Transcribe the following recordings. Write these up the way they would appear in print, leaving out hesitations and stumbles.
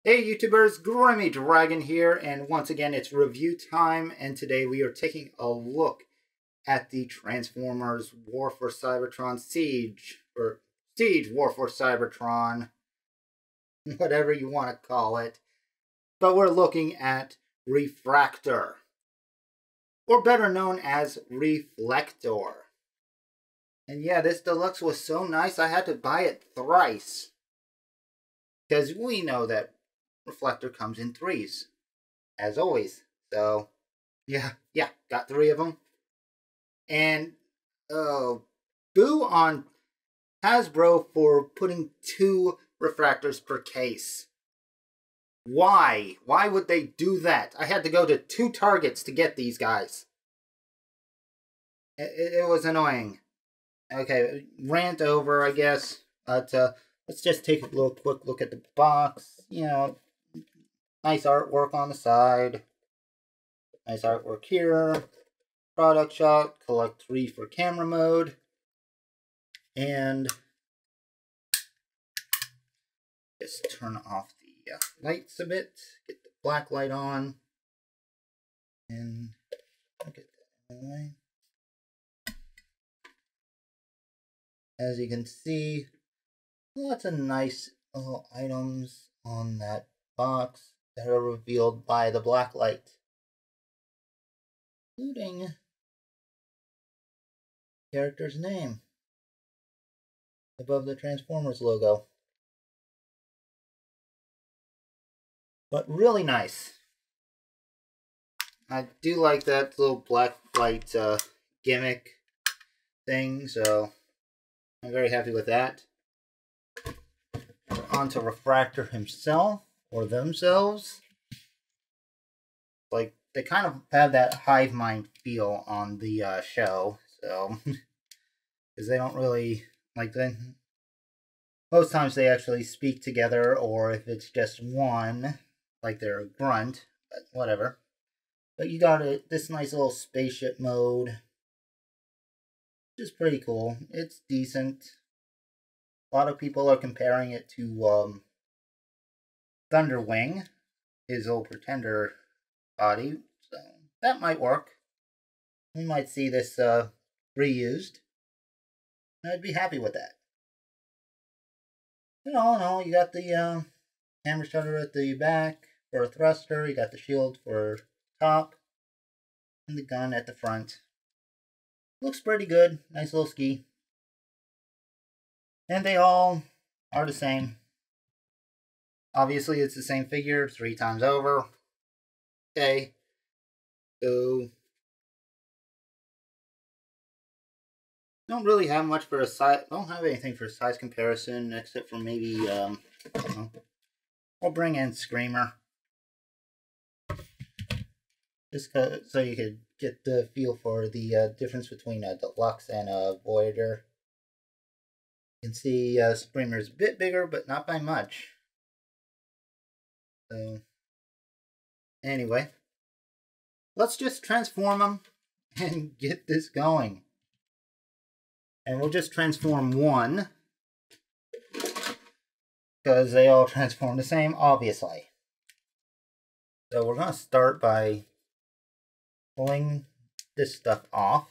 Hey YouTubers, Grimy Dragon here, and once again it's review time, and today we are taking a look at the Transformers War for Cybertron Siege, or Siege War for Cybertron, whatever you want to call it. But we're looking at Refractor, or better known as Reflector. And yeah, this deluxe was so nice I had to buy it thrice. Because we know that Reflector comes in threes, as always. So, yeah, got three of them. And, boo on Hasbro for putting 2 refractors per case. Why? Why would they do that? I had to go to 2 Targets to get these guys. It was annoying. Okay, rant over, I guess. But, let's just take a little quick look at the box. You know, nice artwork on the side. Nice artwork here. Product shot. Collect 3 for camera mode. And just turn off the lights a bit. Get the black light on. And I'll get that away. As you can see, lots of nice little items on that box that are revealed by the black light, including character's name above the Transformers logo. But really nice. I do like that little black light gimmick thing, so I'm very happy with that. On to Refractor himself, or themselves. Like, they kind of have that hive mind feel on the show, so because they don't really like them. Most times they actually speak together, or if it's just one, like they're a grunt, but whatever. But you got this nice little spaceship mode, which is pretty cool. It's decent. A lot of people are comparing it to Thunderwing, his old Pretender body, so that might work. We might see this reused. I'd be happy with that. And all in all, you got the hammer shutter at the back for a thruster, you got the shield for top, and the gun at the front. Looks pretty good. Nice little ski. And they all are the same. Obviously, it's the same figure 3 times over. Okay. So, don't really have much for a size. Don't have anything for a size comparison except for maybe we'll bring in Screamer, just so you could get the feel for the difference between a Deluxe and a Voyager. You can see Screamer's a bit bigger, but not by much. So, anyway, let's just transform them and get this going. And we'll just transform one, because they all transform the same, obviously. So we're going to start by pulling this stuff off.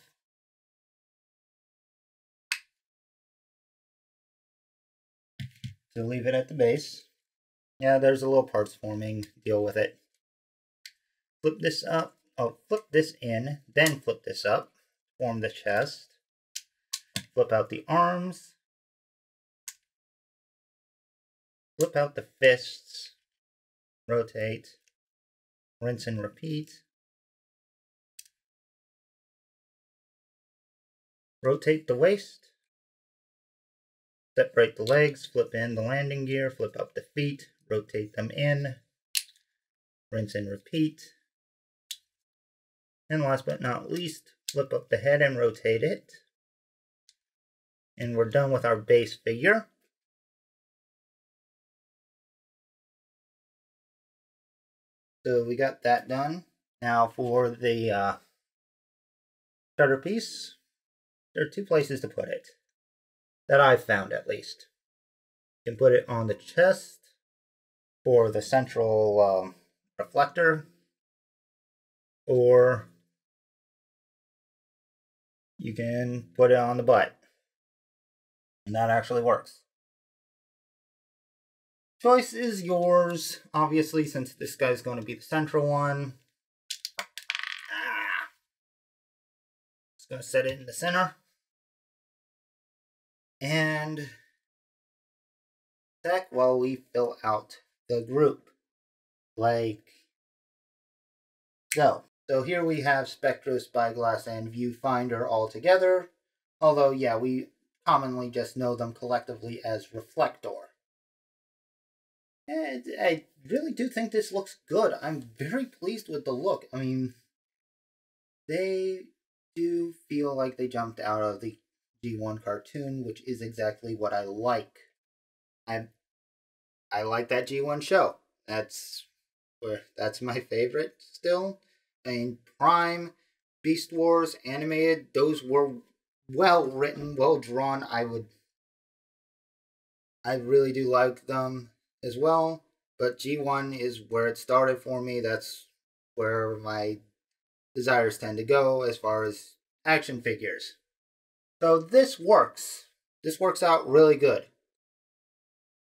So leave it at the base. Yeah, there's a little parts forming, deal with it. Flip this up, flip this in, then flip this up, form the chest. Flip out the arms. Flip out the fists. Rotate. Rinse and repeat. Rotate the waist. Separate the legs. Flip in the landing gear. Flip out the feet. Rotate them in. Rinse and repeat. And last but not least, flip up the head and rotate it. And we're done with our base figure. So we got that done. Now for the starter piece, there are 2 places to put it, that I've found at least. You can put it on the chest, for the central reflector, or you can put it on the butt, and that actually works. Choice is yours, obviously, since this guy's going to be the central one. Just going to set it in the center. And sec while we fill out the group, like so. So here we have Spectro, Spyglass, and Viewfinder all together. Although, yeah, we commonly just know them collectively as Refractor. And I really do think this looks good. I'm very pleased with the look. I mean, they do feel like they jumped out of the G1 cartoon, which is exactly what I like. I like that G1 show. That's my favorite still. I mean, Prime, Beast Wars, animated, those were well written, well drawn. I really do like them as well, but G1 is where it started for me. That's where my desires tend to go as far as action figures. So this works. This works out really good.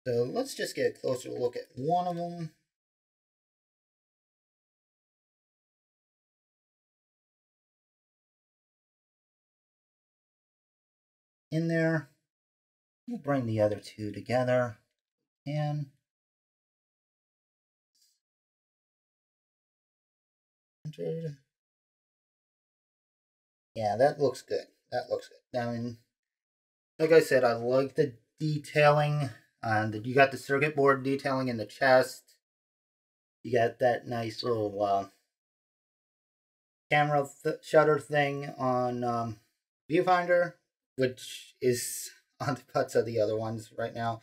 So let's just get a closer look at one of them. In there. We'll bring the other two together. And yeah, that looks good. That looks good. I mean, like I said, I like the detailing. You got the circuit board detailing in the chest. You got that nice little camera shutter thing on Viewfinder, which is on the butts of the other ones right now.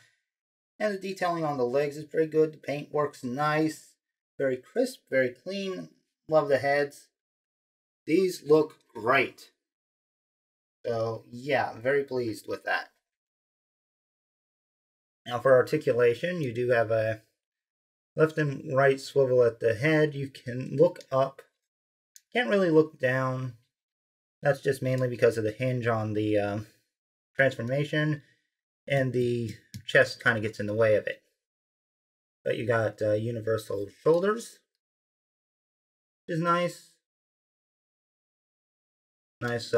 And the detailing on the legs is pretty good. The paint works nice. Very crisp, very clean. Love the heads. These look great. So, yeah, I'm very pleased with that. Now for articulation, you do have a left and right swivel at the head. You can look up. Can't really look down. That's just mainly because of the hinge on the transformation, and the chest kind of gets in the way of it. But you got universal shoulders, which is nice. Nice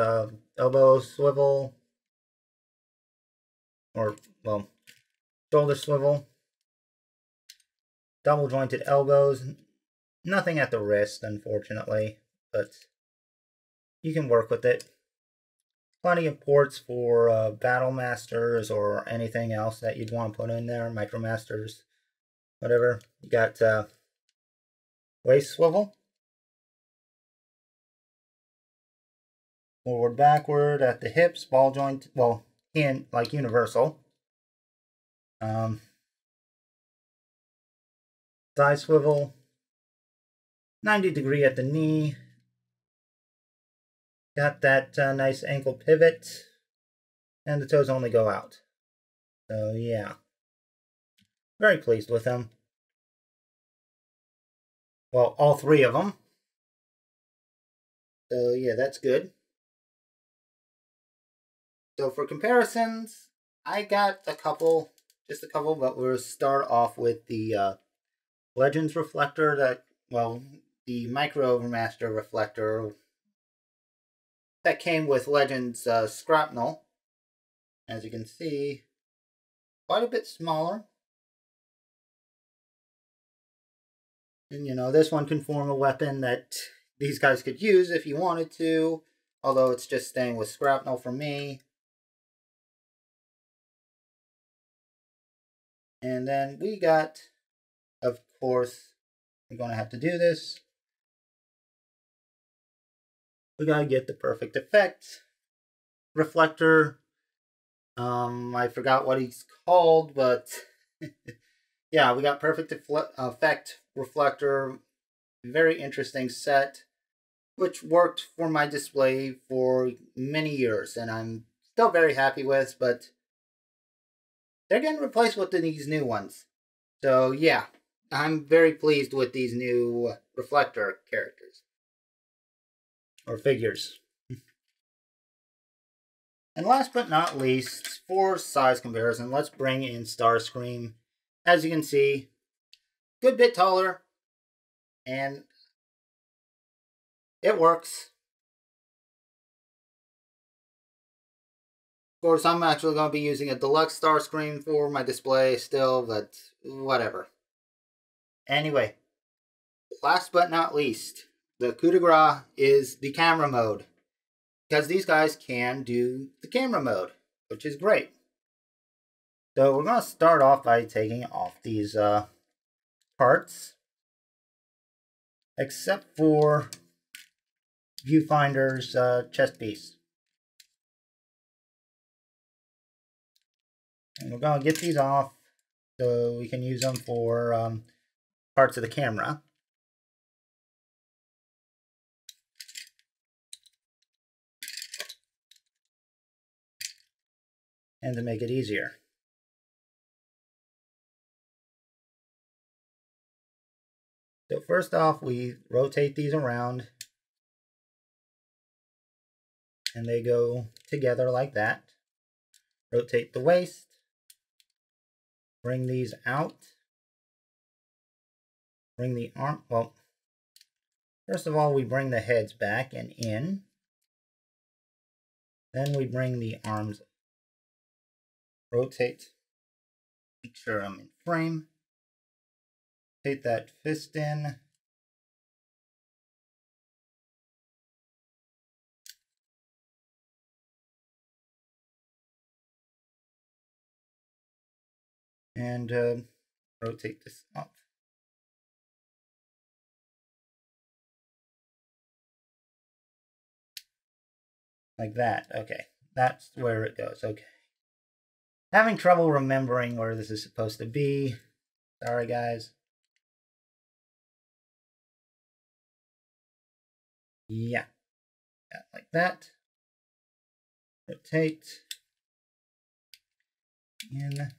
elbow swivel, or, well, shoulder swivel. Double jointed elbows. Nothing at the wrist, unfortunately, but you can work with it. Plenty of ports for Battle Masters or anything else that you'd want to put in there, Micromasters, whatever. You got waist swivel. Forward, backward at the hips, ball joint, well, in like universal. Thigh swivel. 90-degree at the knee. Got that nice ankle pivot. And the toes only go out. So, yeah. Very pleased with them. Well, all three of them. So, yeah, that's good. So, for comparisons, I got a couple, just a couple, but we'll start off with the Legends Reflector that, well, the Micro Master Reflector that came with Legends Scrapnel. As you can see, quite a bit smaller. And, you know, this one can form a weapon that these guys could use if you wanted to, although it's just staying with Scrapnel for me. And then we got, of course, we're going to have to do this. We got to get the perfect effect. Reflector. I forgot what he's called, but yeah, we got perfect effect reflector. Very interesting set, which worked for my display for many years, and I'm still very happy with, but they're getting replaced with these new ones. So yeah, I'm very pleased with these new Refractor characters. Or figures. And last but not least, for size comparison, let's bring in Starscream. As you can see, good bit taller, and it works. Of course, I'm actually going to be using a deluxe Starscream for my display still, but whatever. Anyway, last but not least, the coup de grace is the camera mode. Because these guys can do the camera mode, which is great. So we're going to start off by taking off these parts. Except for Viewfinder's chest piece. And we're going to get these off so we can use them for parts of the camera. And to make it easier. So first off, we rotate these around. And they go together like that. Rotate the waist. Bring these out. Bring the arm, well, first of all, we bring the heads back and in. Then we bring the arms, rotate, make sure I'm in frame. Rotate that fist in. And rotate this up. Like that. Okay. That's where it goes. Okay. Having trouble remembering where this is supposed to be. Sorry, guys. Yeah. Like that. Rotate. In.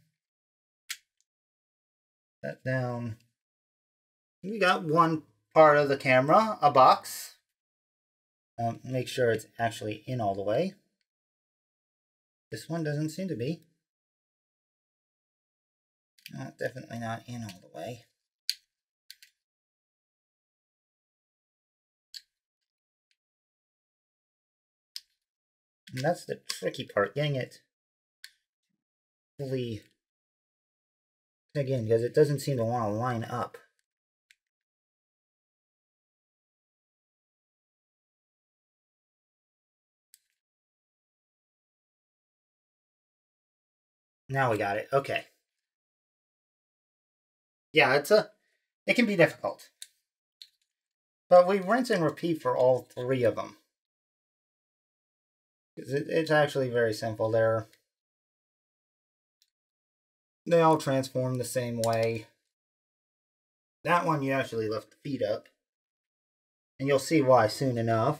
That down. We got one part of the camera, a box. Make sure it's actually in all the way. This one doesn't seem to be. Definitely not in all the way. And that's the tricky part, getting it fully, again, because it doesn't seem to want to line up. Now we got it. Okay. Yeah, it can be difficult. But we rinse and repeat for all three of them. It's actually very simple. They all transform the same way. That one you actually lift the feet up. And you'll see why soon enough.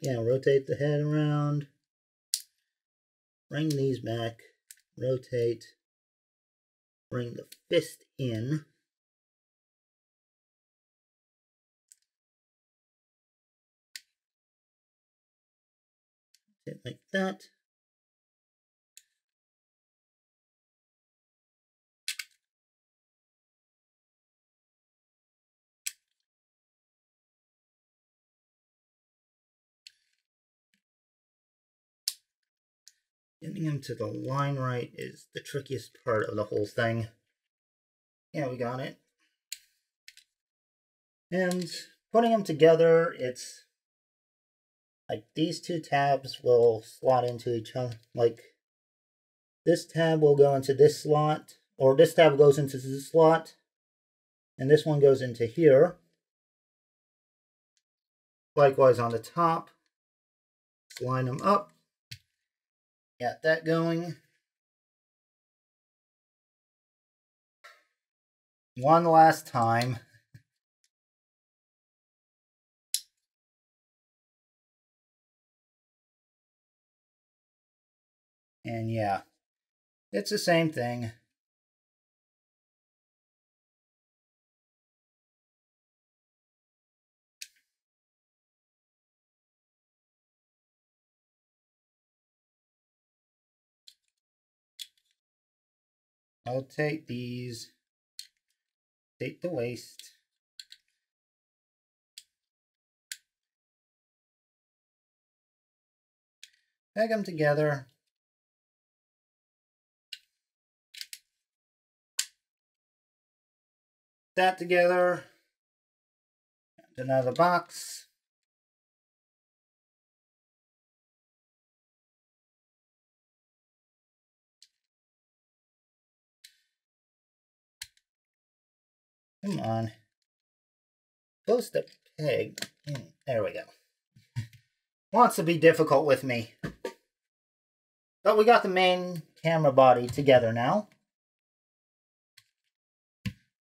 Yeah, rotate the head around. Bring these back. Rotate. Bring the fist in. Like that. Getting them to the line right is the trickiest part of the whole thing. Yeah, we got it. And putting them together, it's like these two tabs will slot into each other. Like this tab will go into this slot, or this tab goes into this slot, and this one goes into here. Likewise on the top. Let's line them up. Got that going. One last time. And yeah, it's the same thing. I'll take these, take the waste, peg them together, that together, another box. Come on. Close the peg. There we go. Wants to be difficult with me. But we got the main camera body together now.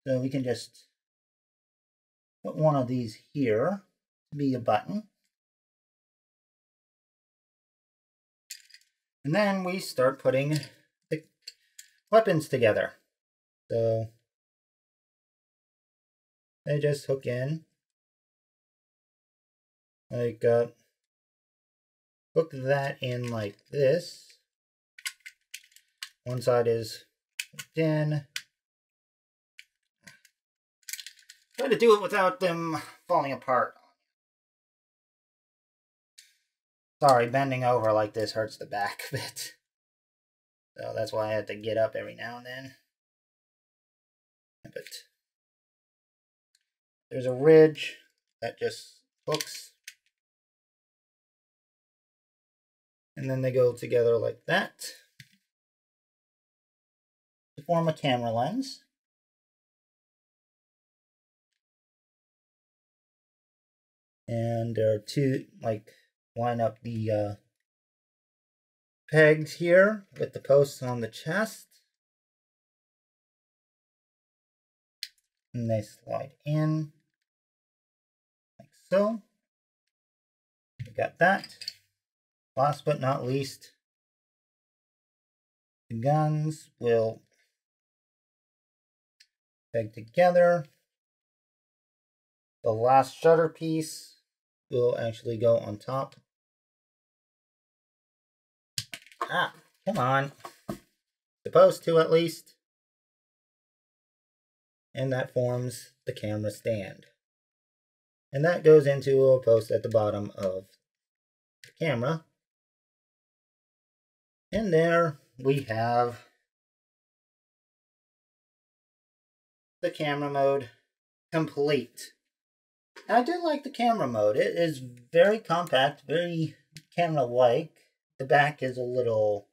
So we can just put one of these here to be a button. And then we start putting the weapons together. So they just hook in. Like, hook that in like this. One side is hooked in. Try to do it without them falling apart. Sorry, bending over like this hurts the back a bit. So that's why I have to get up every now and then. But there's a ridge that just hooks. And then they go together like that to form a camera lens. And there are two, like, line up the pegs here with the posts on the chest. And they slide in like so. We got that. Last but not least, the guns will peg together. The last shutter piece will actually go on top. Ah, come on. Supposed to, at least. And that forms the camera stand. And that goes into a post at the bottom of the camera. And there we have the camera mode complete. And I do like the camera mode. It is very compact, very camera-like. The back is a little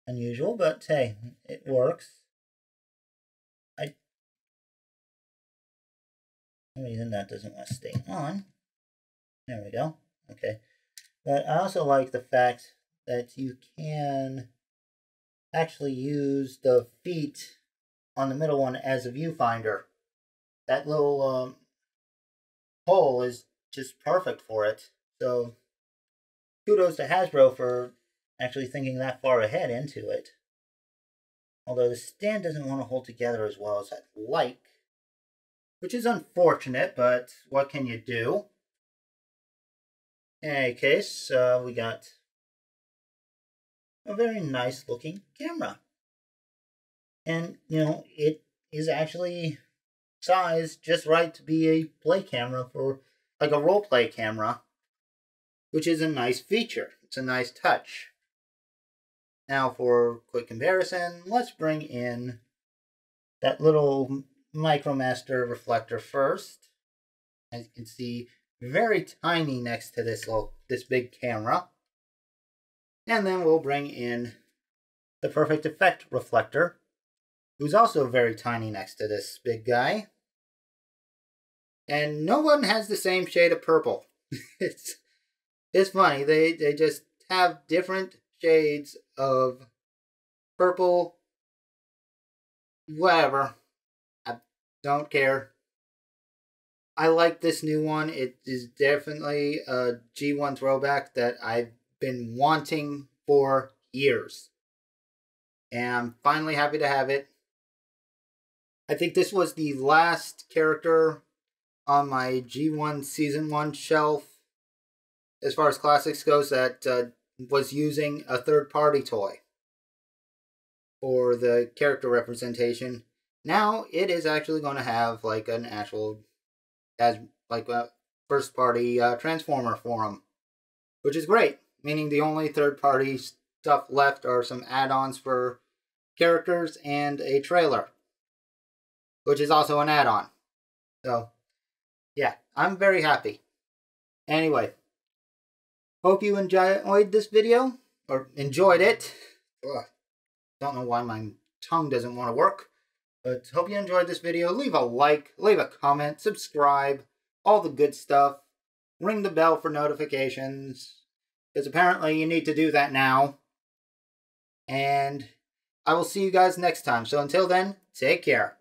unusual, but hey, it works. For some reason that doesn't want to stay on. There we go. Okay. But I also like the fact that you can actually use the feet on the middle one as a viewfinder. That little hole is just perfect for it. So kudos to Hasbro for actually thinking that far ahead into it. Although the stand doesn't want to hold together as well as I'd like, which is unfortunate, but what can you do? In any case, we got a very nice looking camera. And, you know, it is actually sized just right to be a play camera for, like a role play camera, which is a nice feature. It's a nice touch. Now for quick comparison, let's bring in that little MicroMaster reflector first. As you can see, very tiny next to this big camera. And then we'll bring in the Perfect Effect reflector, who's also very tiny next to this big guy. And no one has the same shade of purple. It's funny. They just have different shades of purple. Whatever. I don't care. I like this new one. It is definitely a G1 throwback that I've been wanting for years. And I'm finally happy to have it. I think this was the last character on my G1 Season 1 shelf, as far as classics goes, that was using a third-party toy for the character representation. Now it is actually going to have like an actual, as like a first party Transformer forum, which is great, meaning the only third party stuff left are some add-ons for characters and a trailer, which is also an add-on. So yeah, I'm very happy. Anyway, hope you enjoyed this video, or enjoyed it. Ugh, don't know why my tongue doesn't want to work, but hope you enjoyed this video. Leave a like, leave a comment, subscribe, all the good stuff. Ring the bell for notifications, because apparently you need to do that now. And I will see you guys next time. So until then, take care.